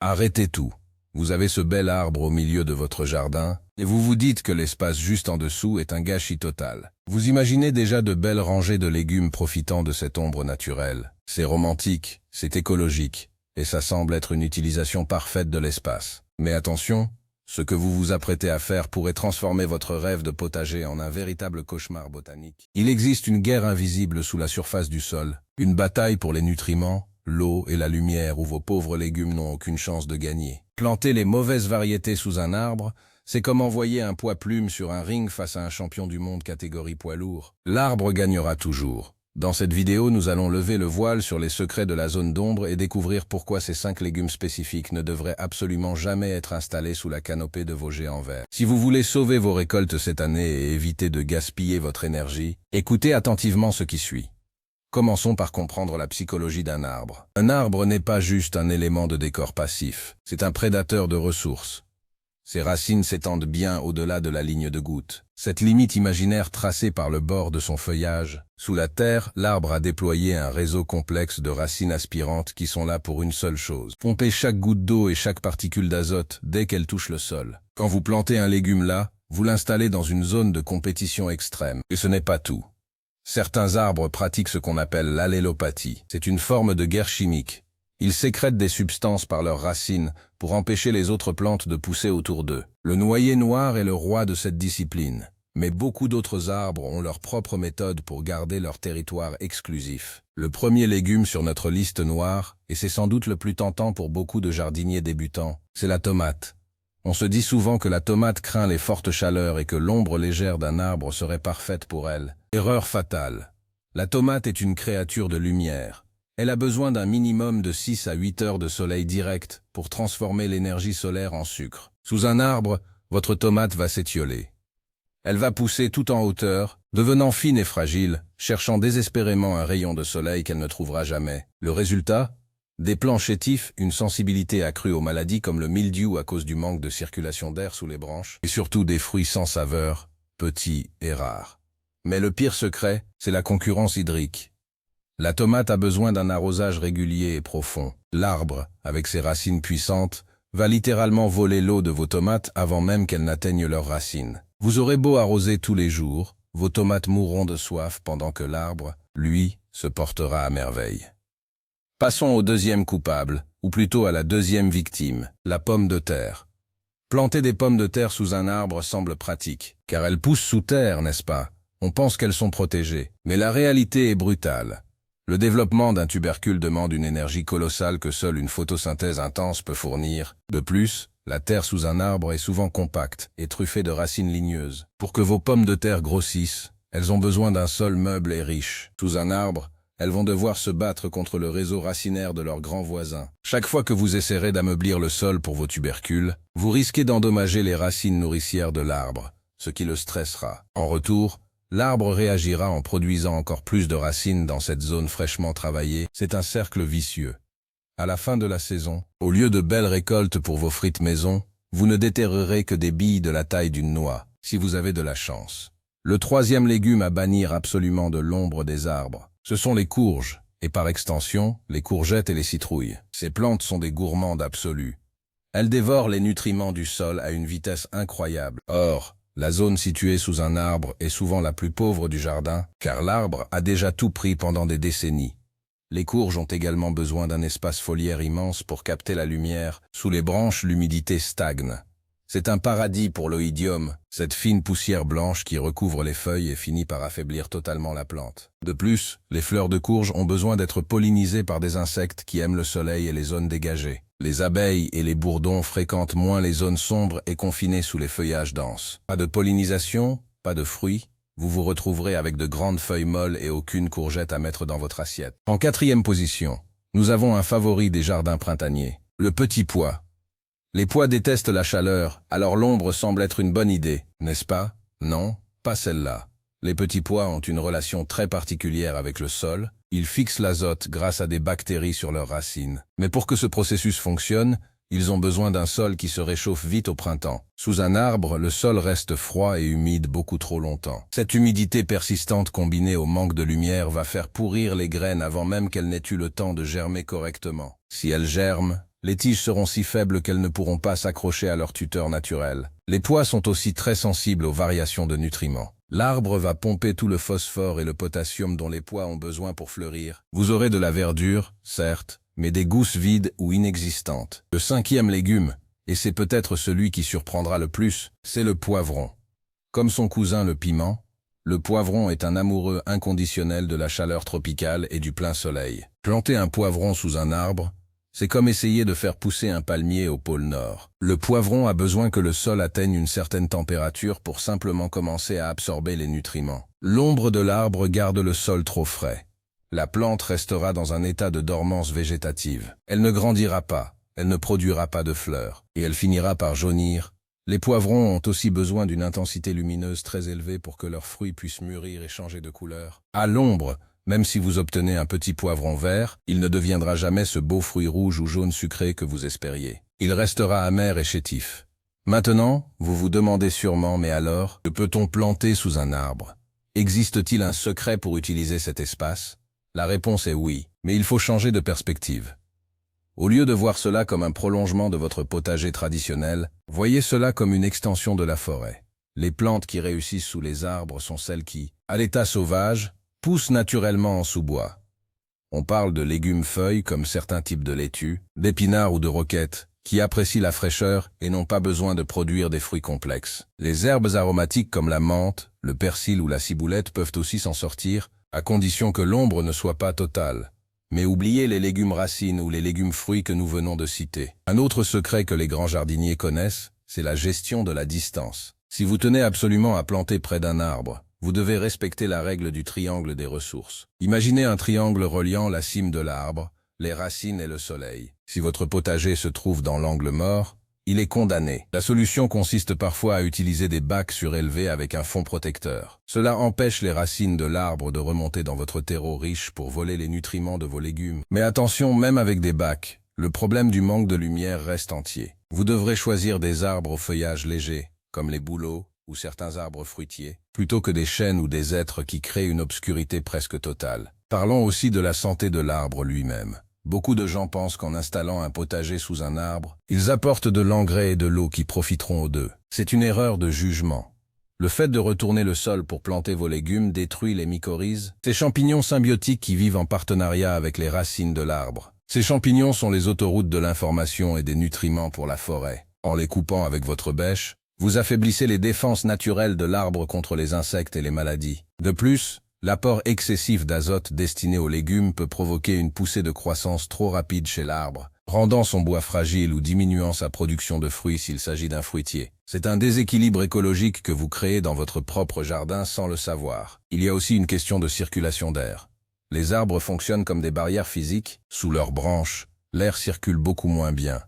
Arrêtez tout. Vous avez ce bel arbre au milieu de votre jardin, et vous vous dites que l'espace juste en dessous est un gâchis total. Vous imaginez déjà de belles rangées de légumes profitant de cette ombre naturelle. C'est romantique, c'est écologique, et ça semble être une utilisation parfaite de l'espace. Mais attention, ce que vous vous apprêtez à faire pourrait transformer votre rêve de potager en un véritable cauchemar botanique. Il existe une guerre invisible sous la surface du sol, une bataille pour les nutriments, l'eau et la lumière où vos pauvres légumes n'ont aucune chance de gagner. Planter les mauvaises variétés sous un arbre, c'est comme envoyer un poids-plume sur un ring face à un champion du monde catégorie poids lourd. L'arbre gagnera toujours. Dans cette vidéo, nous allons lever le voile sur les secrets de la zone d'ombre et découvrir pourquoi ces 5 légumes spécifiques ne devraient absolument jamais être installés sous la canopée de vos géants verts. Si vous voulez sauver vos récoltes cette année et éviter de gaspiller votre énergie, écoutez attentivement ce qui suit. Commençons par comprendre la psychologie d'un arbre. Un arbre n'est pas juste un élément de décor passif, c'est un prédateur de ressources. Ses racines s'étendent bien au-delà de la ligne de goutte. Cette limite imaginaire tracée par le bord de son feuillage. Sous la terre, l'arbre a déployé un réseau complexe de racines aspirantes qui sont là pour une seule chose: pomper chaque goutte d'eau et chaque particule d'azote dès qu'elle touche le sol. Quand vous plantez un légume là, vous l'installez dans une zone de compétition extrême. Et ce n'est pas tout. Certains arbres pratiquent ce qu'on appelle l'allélopathie. C'est une forme de guerre chimique. Ils sécrètent des substances par leurs racines pour empêcher les autres plantes de pousser autour d'eux. Le noyer noir est le roi de cette discipline. Mais beaucoup d'autres arbres ont leur propre méthode pour garder leur territoire exclusif. Le premier légume sur notre liste noire, et c'est sans doute le plus tentant pour beaucoup de jardiniers débutants, c'est la tomate. On se dit souvent que la tomate craint les fortes chaleurs et que l'ombre légère d'un arbre serait parfaite pour elle. Erreur fatale. La tomate est une créature de lumière. Elle a besoin d'un minimum de 6 à 8 heures de soleil direct pour transformer l'énergie solaire en sucre. Sous un arbre, votre tomate va s'étioler. Elle va pousser tout en hauteur, devenant fine et fragile, cherchant désespérément un rayon de soleil qu'elle ne trouvera jamais. Le résultat ? Des plants chétifs, une sensibilité accrue aux maladies comme le mildiou à cause du manque de circulation d'air sous les branches, et surtout des fruits sans saveur, petits et rares. Mais le pire secret, c'est la concurrence hydrique. La tomate a besoin d'un arrosage régulier et profond. L'arbre, avec ses racines puissantes, va littéralement voler l'eau de vos tomates avant même qu'elles n'atteignent leurs racines. Vous aurez beau arroser tous les jours, vos tomates mourront de soif pendant que l'arbre, lui, se portera à merveille. Passons au deuxième coupable, ou plutôt à la deuxième victime, la pomme de terre. Planter des pommes de terre sous un arbre semble pratique, car elles poussent sous terre, n'est-ce pas? On pense qu'elles sont protégées, mais la réalité est brutale. Le développement d'un tubercule demande une énergie colossale que seule une photosynthèse intense peut fournir. De plus, la terre sous un arbre est souvent compacte et truffée de racines ligneuses. Pour que vos pommes de terre grossissent, elles ont besoin d'un sol meuble et riche. Sous un arbre, elles vont devoir se battre contre le réseau racinaire de leurs grands voisins. Chaque fois que vous essaierez d'ameublir le sol pour vos tubercules, vous risquez d'endommager les racines nourricières de l'arbre, ce qui le stressera. En retour, l'arbre réagira en produisant encore plus de racines dans cette zone fraîchement travaillée. C'est un cercle vicieux. À la fin de la saison, au lieu de belles récoltes pour vos frites maison, vous ne déterrerez que des billes de la taille d'une noix, si vous avez de la chance. Le troisième légume à bannir absolument de l'ombre des arbres, ce sont les courges, et par extension, les courgettes et les citrouilles. Ces plantes sont des gourmandes absolues. Elles dévorent les nutriments du sol à une vitesse incroyable. Or, la zone située sous un arbre est souvent la plus pauvre du jardin, car l'arbre a déjà tout pris pendant des décennies. Les courges ont également besoin d'un espace foliaire immense pour capter la lumière. Sous les branches, l'humidité stagne. C'est un paradis pour l'oïdium, cette fine poussière blanche qui recouvre les feuilles et finit par affaiblir totalement la plante. De plus, les fleurs de courge ont besoin d'être pollinisées par des insectes qui aiment le soleil et les zones dégagées. Les abeilles et les bourdons fréquentent moins les zones sombres et confinées sous les feuillages denses. Pas de pollinisation, pas de fruits, vous vous retrouverez avec de grandes feuilles molles et aucune courgette à mettre dans votre assiette. En quatrième position, nous avons un favori des jardins printaniers, le petit pois. Les pois détestent la chaleur, alors l'ombre semble être une bonne idée, n'est-ce pas? Non, pas celle-là. Les petits pois ont une relation très particulière avec le sol. Ils fixent l'azote grâce à des bactéries sur leurs racines. Mais pour que ce processus fonctionne, ils ont besoin d'un sol qui se réchauffe vite au printemps. Sous un arbre, le sol reste froid et humide beaucoup trop longtemps. Cette humidité persistante combinée au manque de lumière va faire pourrir les graines avant même qu'elles n'aient eu le temps de germer correctement. Si elles germent, Les tiges seront si faibles qu'elles ne pourront pas s'accrocher à leur tuteur naturel. Les pois sont aussi très sensibles aux variations de nutriments. L'arbre va pomper tout le phosphore et le potassium dont les pois ont besoin pour fleurir. Vous aurez de la verdure, certes, mais des gousses vides ou inexistantes. Le cinquième légume, et c'est peut-être celui qui surprendra le plus, c'est le poivron. Comme son cousin le piment, le poivron est un amoureux inconditionnel de la chaleur tropicale et du plein soleil. Planter un poivron sous un arbre, c'est comme essayer de faire pousser un palmier au pôle Nord. Le poivron a besoin que le sol atteigne une certaine température pour simplement commencer à absorber les nutriments. L'ombre de l'arbre garde le sol trop frais. La plante restera dans un état de dormance végétative. Elle ne grandira pas, elle ne produira pas de fleurs, et elle finira par jaunir. Les poivrons ont aussi besoin d'une intensité lumineuse très élevée pour que leurs fruits puissent mûrir et changer de couleur. À l'ombre, même si vous obtenez un petit poivron vert, il ne deviendra jamais ce beau fruit rouge ou jaune sucré que vous espériez. Il restera amer et chétif. Maintenant, vous vous demandez sûrement, mais alors, que peut-on planter sous un arbre? Existe-t-il un secret pour utiliser cet espace? La réponse est oui, mais il faut changer de perspective. Au lieu de voir cela comme un prolongement de votre potager traditionnel, voyez cela comme une extension de la forêt. Les plantes qui réussissent sous les arbres sont celles qui, à l'état sauvage, poussent naturellement en sous-bois. On parle de légumes-feuilles comme certains types de laitues, d'épinards ou de roquettes, qui apprécient la fraîcheur et n'ont pas besoin de produire des fruits complexes. Les herbes aromatiques comme la menthe, le persil ou la ciboulette peuvent aussi s'en sortir, à condition que l'ombre ne soit pas totale. Mais oubliez les légumes racines ou les légumes fruits que nous venons de citer. Un autre secret que les grands jardiniers connaissent, c'est la gestion de la distance. Si vous tenez absolument à planter près d'un arbre, vous devez respecter la règle du triangle des ressources. Imaginez un triangle reliant la cime de l'arbre, les racines et le soleil. Si votre potager se trouve dans l'angle mort, il est condamné. La solution consiste parfois à utiliser des bacs surélevés avec un fond protecteur. Cela empêche les racines de l'arbre de remonter dans votre terreau riche pour voler les nutriments de vos légumes. Mais attention, même avec des bacs, le problème du manque de lumière reste entier. Vous devrez choisir des arbres au feuillage léger, comme les bouleaux ou certains arbres fruitiers, plutôt que des chênes ou des hêtres qui créent une obscurité presque totale. Parlons aussi de la santé de l'arbre lui-même. Beaucoup de gens pensent qu'en installant un potager sous un arbre, ils apportent de l'engrais et de l'eau qui profiteront aux deux. C'est une erreur de jugement. Le fait de retourner le sol pour planter vos légumes détruit les mycorhizes, ces champignons symbiotiques qui vivent en partenariat avec les racines de l'arbre. Ces champignons sont les autoroutes de l'information et des nutriments pour la forêt. En les coupant avec votre bêche, vous affaiblissez les défenses naturelles de l'arbre contre les insectes et les maladies. De plus, l'apport excessif d'azote destiné aux légumes peut provoquer une poussée de croissance trop rapide chez l'arbre, rendant son bois fragile ou diminuant sa production de fruits s'il s'agit d'un fruitier. C'est un déséquilibre écologique que vous créez dans votre propre jardin sans le savoir. Il y a aussi une question de circulation d'air. Les arbres fonctionnent comme des barrières physiques. Sous leurs branches, l'air circule beaucoup moins bien.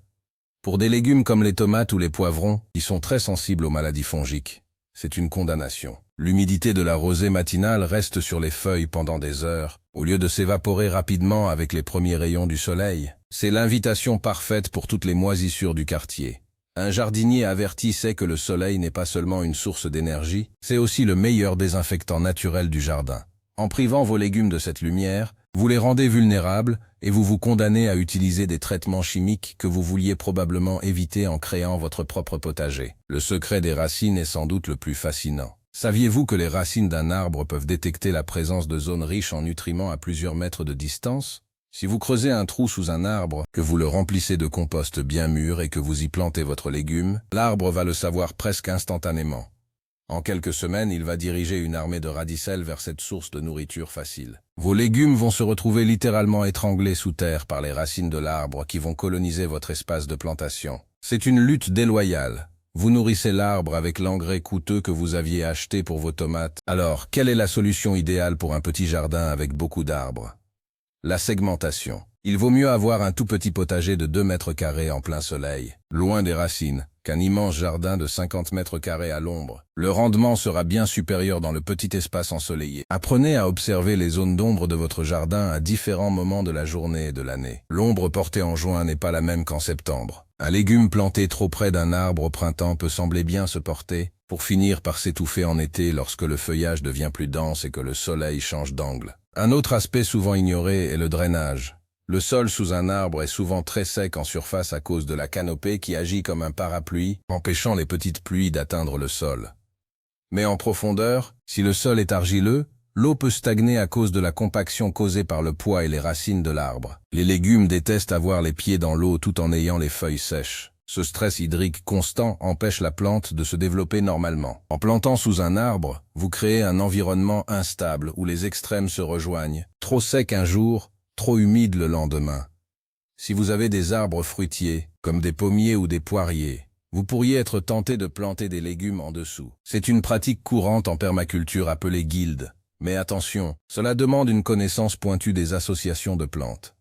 Pour des légumes comme les tomates ou les poivrons, qui sont très sensibles aux maladies fongiques, c'est une condamnation. L'humidité de la rosée matinale reste sur les feuilles pendant des heures, au lieu de s'évaporer rapidement avec les premiers rayons du soleil. C'est l'invitation parfaite pour toutes les moisissures du quartier. Un jardinier averti sait que le soleil n'est pas seulement une source d'énergie, c'est aussi le meilleur désinfectant naturel du jardin. En privant vos légumes de cette lumière, vous les rendez vulnérables et vous vous condamnez à utiliser des traitements chimiques que vous vouliez probablement éviter en créant votre propre potager. Le secret des racines est sans doute le plus fascinant. Saviez-vous que les racines d'un arbre peuvent détecter la présence de zones riches en nutriments à plusieurs mètres de distance? Si vous creusez un trou sous un arbre, que vous le remplissez de compost bien mûr et que vous y plantez votre légume, l'arbre va le savoir presque instantanément. En quelques semaines, il va diriger une armée de radicelles vers cette source de nourriture facile. Vos légumes vont se retrouver littéralement étranglés sous terre par les racines de l'arbre qui vont coloniser votre espace de plantation. C'est une lutte déloyale. Vous nourrissez l'arbre avec l'engrais coûteux que vous aviez acheté pour vos tomates. Alors, quelle est la solution idéale pour un petit jardin avec beaucoup d'arbres? La segmentation. Il vaut mieux avoir un tout petit potager de 2 mètres carrés en plein soleil, loin des racines, qu'un immense jardin de 50 mètres carrés à l'ombre. Le rendement sera bien supérieur dans le petit espace ensoleillé. Apprenez à observer les zones d'ombre de votre jardin à différents moments de la journée et de l'année. L'ombre portée en juin n'est pas la même qu'en septembre. Un légume planté trop près d'un arbre au printemps peut sembler bien se porter, pour finir par s'étouffer en été lorsque le feuillage devient plus dense et que le soleil change d'angle. Un autre aspect souvent ignoré est le drainage. Le sol sous un arbre est souvent très sec en surface à cause de la canopée qui agit comme un parapluie, empêchant les petites pluies d'atteindre le sol. Mais en profondeur, si le sol est argileux, l'eau peut stagner à cause de la compaction causée par le poids et les racines de l'arbre. Les légumes détestent avoir les pieds dans l'eau tout en ayant les feuilles sèches. Ce stress hydrique constant empêche la plante de se développer normalement. En plantant sous un arbre, vous créez un environnement instable où les extrêmes se rejoignent. Trop sec un jour, trop humide le lendemain. Si vous avez des arbres fruitiers, comme des pommiers ou des poiriers, vous pourriez être tenté de planter des légumes en dessous. C'est une pratique courante en permaculture appelée guilde. Mais attention, cela demande une connaissance pointue des associations de plantes.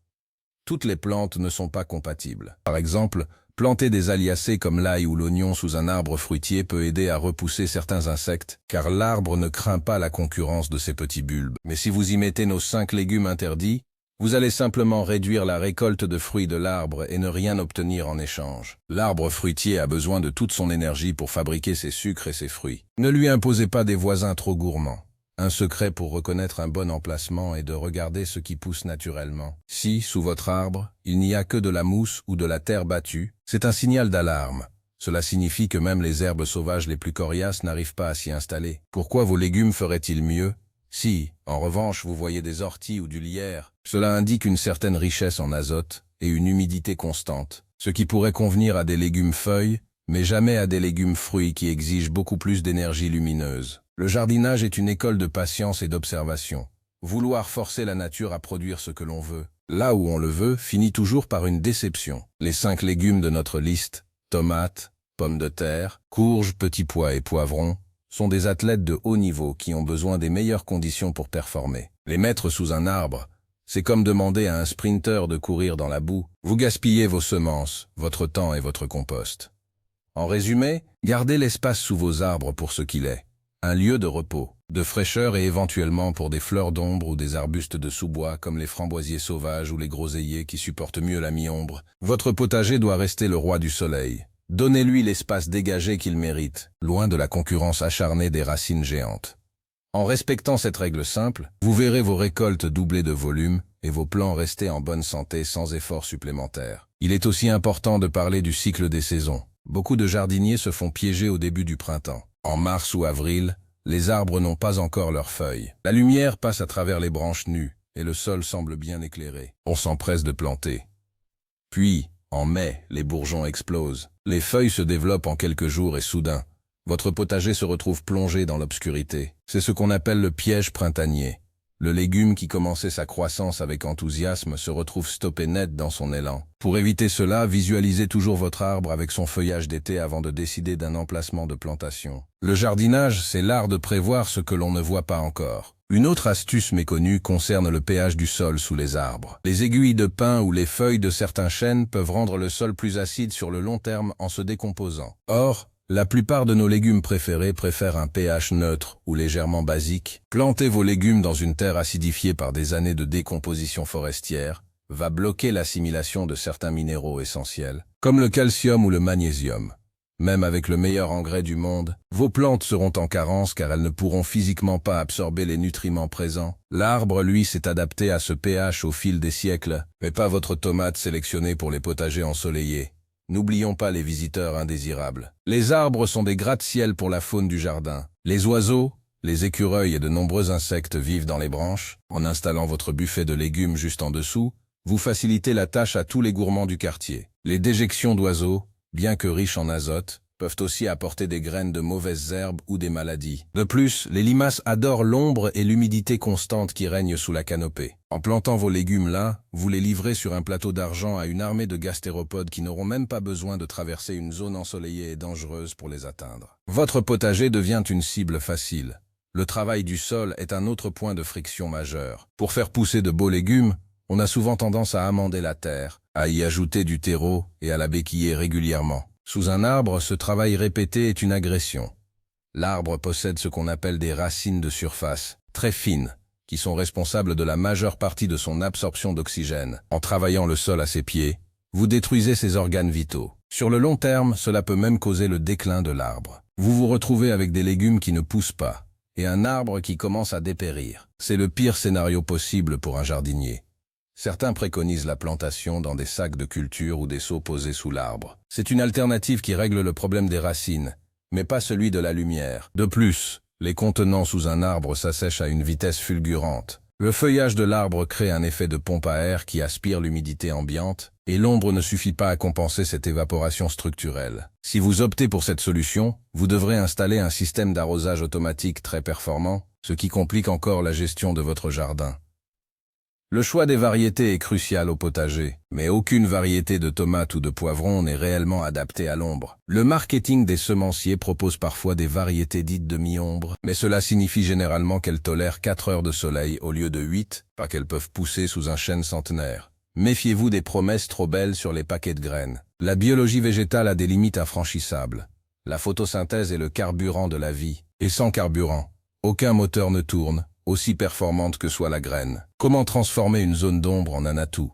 Toutes les plantes ne sont pas compatibles. Par exemple, planter des aliacées comme l'ail ou l'oignon sous un arbre fruitier peut aider à repousser certains insectes, car l'arbre ne craint pas la concurrence de ces petits bulbes. Mais si vous y mettez nos 5 légumes interdits, vous allez simplement réduire la récolte de fruits de l'arbre et ne rien obtenir en échange. L'arbre fruitier a besoin de toute son énergie pour fabriquer ses sucres et ses fruits. Ne lui imposez pas des voisins trop gourmands. Un secret pour reconnaître un bon emplacement est de regarder ce qui pousse naturellement. Si, sous votre arbre, il n'y a que de la mousse ou de la terre battue, c'est un signal d'alarme. Cela signifie que même les herbes sauvages les plus coriaces n'arrivent pas à s'y installer. Pourquoi vos légumes feraient-ils mieux? Si, en revanche, vous voyez des orties ou du lierre, cela indique une certaine richesse en azote et une humidité constante, ce qui pourrait convenir à des légumes feuilles, mais jamais à des légumes fruits qui exigent beaucoup plus d'énergie lumineuse. Le jardinage est une école de patience et d'observation. Vouloir forcer la nature à produire ce que l'on veut, là où on le veut, finit toujours par une déception. Les 5 légumes de notre liste, tomates, pommes de terre, courges, petits pois et poivrons, sont des athlètes de haut niveau qui ont besoin des meilleures conditions pour performer. Les mettre sous un arbre, c'est comme demander à un sprinter de courir dans la boue. Vous gaspillez vos semences, votre temps et votre compost. En résumé, gardez l'espace sous vos arbres pour ce qu'il est. Un lieu de repos, de fraîcheur et éventuellement pour des fleurs d'ombre ou des arbustes de sous-bois comme les framboisiers sauvages ou les groseilliers qui supportent mieux la mi-ombre. Votre potager doit rester le roi du soleil. Donnez-lui l'espace dégagé qu'il mérite, loin de la concurrence acharnée des racines géantes. En respectant cette règle simple, vous verrez vos récoltes doubler de volume et vos plants rester en bonne santé sans effort supplémentaire. Il est aussi important de parler du cycle des saisons. Beaucoup de jardiniers se font piéger au début du printemps. En mars ou avril, les arbres n'ont pas encore leurs feuilles. La lumière passe à travers les branches nues et le sol semble bien éclairé. On s'empresse de planter. Puis, en mai, les bourgeons explosent. Les feuilles se développent en quelques jours et soudain, votre potager se retrouve plongé dans l'obscurité. C'est ce qu'on appelle le piège printanier. Le légume qui commençait sa croissance avec enthousiasme se retrouve stoppé net dans son élan. Pour éviter cela, visualisez toujours votre arbre avec son feuillage d'été avant de décider d'un emplacement de plantation. Le jardinage, c'est l'art de prévoir ce que l'on ne voit pas encore. Une autre astuce méconnue concerne le pH du sol sous les arbres. Les aiguilles de pin ou les feuilles de certains chênes peuvent rendre le sol plus acide sur le long terme en se décomposant. Or, la plupart de nos légumes préférés préfèrent un pH neutre ou légèrement basique. Planter vos légumes dans une terre acidifiée par des années de décomposition forestière va bloquer l'assimilation de certains minéraux essentiels, comme le calcium ou le magnésium. Même avec le meilleur engrais du monde, vos plantes seront en carence car elles ne pourront physiquement pas absorber les nutriments présents. L'arbre, lui, s'est adapté à ce pH au fil des siècles, mais pas votre tomate sélectionnée pour les potagers ensoleillés. N'oublions pas les visiteurs indésirables. Les arbres sont des gratte-ciel pour la faune du jardin. Les oiseaux, les écureuils et de nombreux insectes vivent dans les branches. En installant votre buffet de légumes juste en dessous, vous facilitez la tâche à tous les gourmands du quartier. Les déjections d'oiseaux, bien que riches en azote, peuvent aussi apporter des graines de mauvaises herbes ou des maladies. De plus, les limaces adorent l'ombre et l'humidité constante qui règne sous la canopée. En plantant vos légumes là, vous les livrez sur un plateau d'argent à une armée de gastéropodes qui n'auront même pas besoin de traverser une zone ensoleillée et dangereuse pour les atteindre. Votre potager devient une cible facile. Le travail du sol est un autre point de friction majeur. Pour faire pousser de beaux légumes, on a souvent tendance à amender la terre, à y ajouter du terreau et à la béquiller régulièrement. Sous un arbre, ce travail répété est une agression. L'arbre possède ce qu'on appelle des racines de surface, très fines, qui sont responsables de la majeure partie de son absorption d'oxygène. En travaillant le sol à ses pieds, vous détruisez ses organes vitaux. Sur le long terme, cela peut même causer le déclin de l'arbre. Vous vous retrouvez avec des légumes qui ne poussent pas, et un arbre qui commence à dépérir. C'est le pire scénario possible pour un jardinier. Certains préconisent la plantation dans des sacs de culture ou des seaux posés sous l'arbre. C'est une alternative qui règle le problème des racines, mais pas celui de la lumière. De plus, les contenants sous un arbre s'assèchent à une vitesse fulgurante. Le feuillage de l'arbre crée un effet de pompe à air qui aspire l'humidité ambiante, et l'ombre ne suffit pas à compenser cette évaporation structurelle. Si vous optez pour cette solution, vous devrez installer un système d'arrosage automatique très performant, ce qui complique encore la gestion de votre jardin. Le choix des variétés est crucial au potager, mais aucune variété de tomates ou de poivrons n'est réellement adaptée à l'ombre. Le marketing des semenciers propose parfois des variétés dites de mi-ombre, mais cela signifie généralement qu'elles tolèrent 4 heures de soleil au lieu de 8, pas qu'elles peuvent pousser sous un chêne centenaire. Méfiez-vous des promesses trop belles sur les paquets de graines. La biologie végétale a des limites infranchissables. La photosynthèse est le carburant de la vie, et sans carburant, aucun moteur ne tourne, aussi performante que soit la graine. Comment transformer une zone d'ombre en un atout?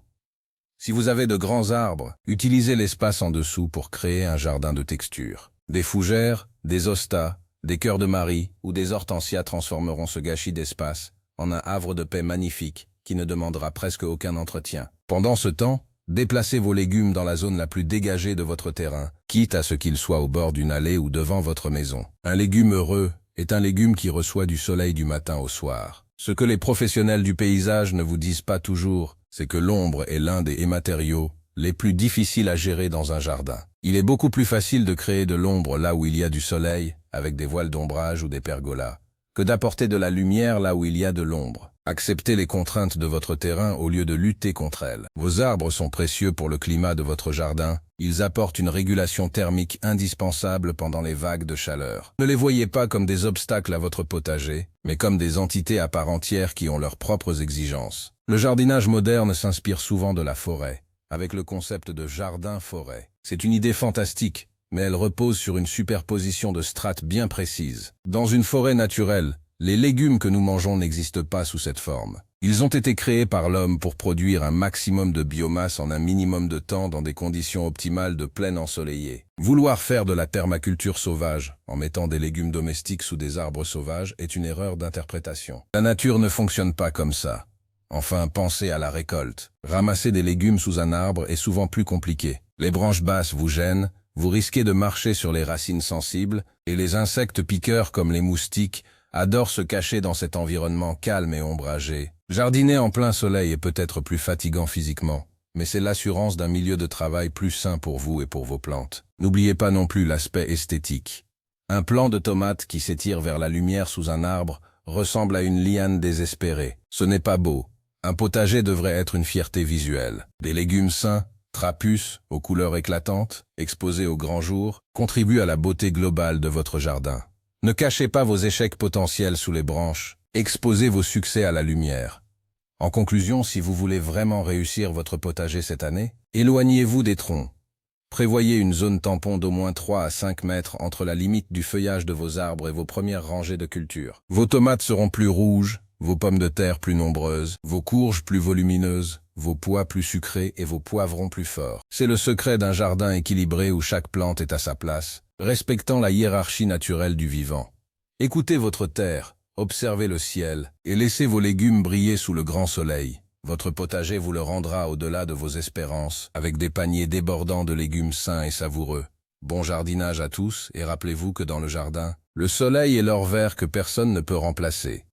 Si vous avez de grands arbres, utilisez l'espace en dessous pour créer un jardin de texture. Des fougères, des hostas, des cœurs de Marie ou des hortensias transformeront ce gâchis d'espace en un havre de paix magnifique qui ne demandera presque aucun entretien. Pendant ce temps, déplacez vos légumes dans la zone la plus dégagée de votre terrain, quitte à ce qu'il soit au bord d'une allée ou devant votre maison. Un légume heureux est un légume qui reçoit du soleil du matin au soir. Ce que les professionnels du paysage ne vous disent pas toujours, c'est que l'ombre est l'un des matériaux les plus difficiles à gérer dans un jardin. Il est beaucoup plus facile de créer de l'ombre là où il y a du soleil, avec des voiles d'ombrage ou des pergolas, que d'apporter de la lumière là où il y a de l'ombre. Acceptez les contraintes de votre terrain au lieu de lutter contre elles. Vos arbres sont précieux pour le climat de votre jardin. Ils apportent une régulation thermique indispensable pendant les vagues de chaleur. Ne les voyez pas comme des obstacles à votre potager, mais comme des entités à part entière qui ont leurs propres exigences. Le jardinage moderne s'inspire souvent de la forêt, avec le concept de jardin-forêt. C'est une idée fantastique, mais elle repose sur une superposition de strates bien précises. Dans une forêt naturelle, les légumes que nous mangeons n'existent pas sous cette forme. Ils ont été créés par l'homme pour produire un maximum de biomasse en un minimum de temps dans des conditions optimales de plaine ensoleillée. Vouloir faire de la permaculture sauvage, en mettant des légumes domestiques sous des arbres sauvages, est une erreur d'interprétation. La nature ne fonctionne pas comme ça. Enfin, pensez à la récolte. Ramasser des légumes sous un arbre est souvent plus compliqué. Les branches basses vous gênent, vous risquez de marcher sur les racines sensibles, et les insectes piqueurs comme les moustiques adorent se cacher dans cet environnement calme et ombragé. Jardiner en plein soleil est peut-être plus fatigant physiquement, mais c'est l'assurance d'un milieu de travail plus sain pour vous et pour vos plantes. N'oubliez pas non plus l'aspect esthétique. Un plant de tomates qui s'étire vers la lumière sous un arbre ressemble à une liane désespérée. Ce n'est pas beau. Un potager devrait être une fierté visuelle. Des légumes sains, trapus, aux couleurs éclatantes, exposés au grand jour, contribuent à la beauté globale de votre jardin. Ne cachez pas vos échecs potentiels sous les branches, exposez vos succès à la lumière. En conclusion, si vous voulez vraiment réussir votre potager cette année, éloignez-vous des troncs. Prévoyez une zone tampon d'au moins 3 à 5 mètres entre la limite du feuillage de vos arbres et vos premières rangées de cultures. Vos tomates seront plus rouges, vos pommes de terre plus nombreuses, vos courges plus volumineuses, vos pois plus sucrés et vos poivrons plus forts. C'est le secret d'un jardin équilibré où chaque plante est à sa place, respectant la hiérarchie naturelle du vivant. Écoutez votre terre, observez le ciel, et laissez vos légumes briller sous le grand soleil. Votre potager vous le rendra au-delà de vos espérances, avec des paniers débordants de légumes sains et savoureux. Bon jardinage à tous, et rappelez-vous que dans le jardin, le soleil est l'or vert que personne ne peut remplacer.